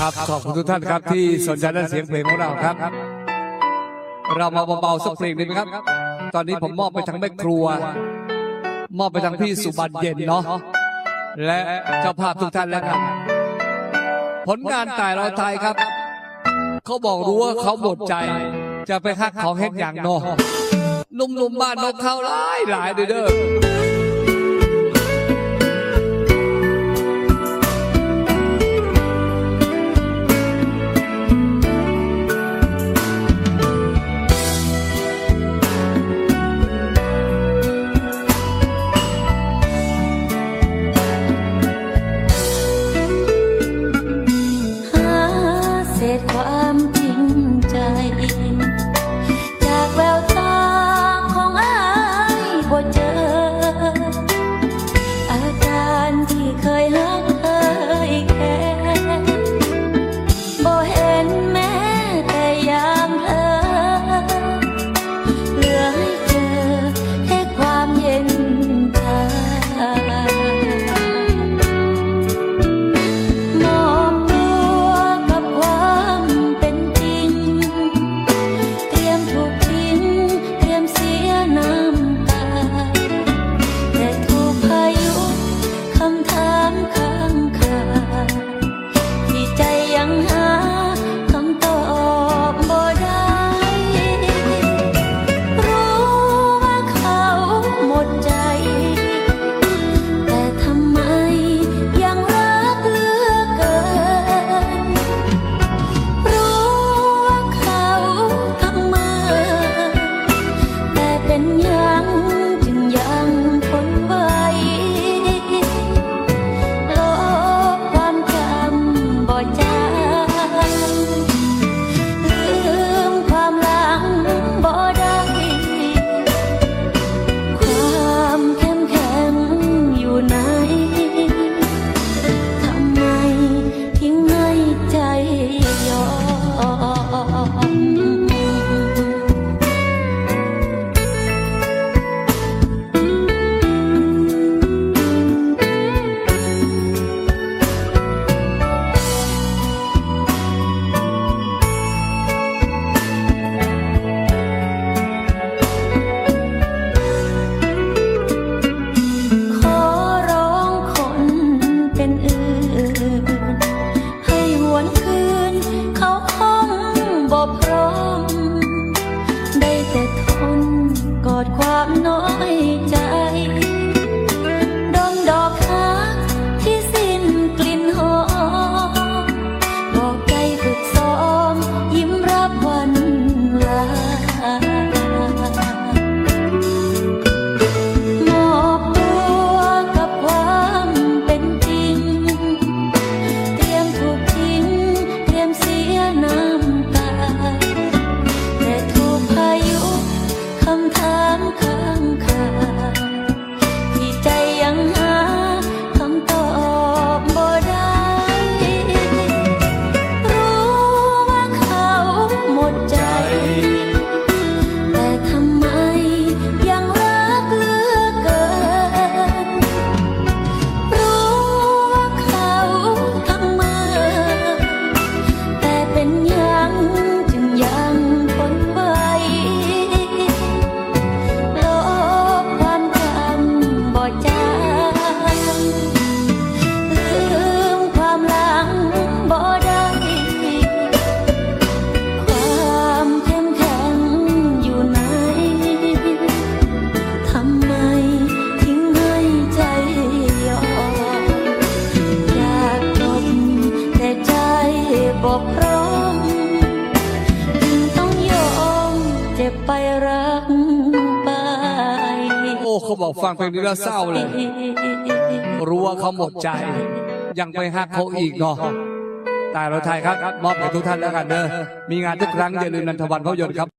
ครับขอบคุณทุกท่านครับที่สนใจและเสียงเพลงของเราครับเรามาเบาๆสักเพลงดีไหมครับตอนนี้ผมมอบไปทางแม่ครัวมอบไปทางพี่สุบันเย็นเนาะและเจ้าภาพทุกท่านแล้วกันผลงานตายเราไทยครับเขาบอกรู้ว่าเขาหมดใจจะไปฮักของเฮ็ดอย่างเนาะนุ่มๆบ้านนกเขาหลายเด้อความจริงใจจากแววตาของอ้ายบ่เจออาการที่เคยรักเคยแค่บ่เห็นแม้แต่ยามเธอเหลือให้เจอแค่ความเย็นชาความน้อยใจดมดอกรักที่สิ้นกลิ่นหอมบอกใจฝึกซ้อมยิ้มรับวันลามอบตัวกับความเป็นจริงเตรียมถูกทิ้งเตรียมเสียน้ำตาแต่ถูกพายุคำถามค้างคาที่ใจยังหาคำตอบบ่ได้รู้ว่าเขาหมดใจแต่ทำไมยังรักเหลือเกินรู้ว่าเขาทั้งมือแต่เป็นยังจึงยังทนไว้บอกพร้อมจึงต้องยอมเจ็บไปรักไปโอ้เขาบอกฟังเพลงนี้แล้วเศร้าเลยรู้ว่าเขาหมดใจยังไปฮักเขาอีกเนาะตายเราไทยครับมอบให้ทุกท่านแล้วกันเด้อมีงานทุกครั้งอย่าลืมนันทวันภาพยนตร์ครับ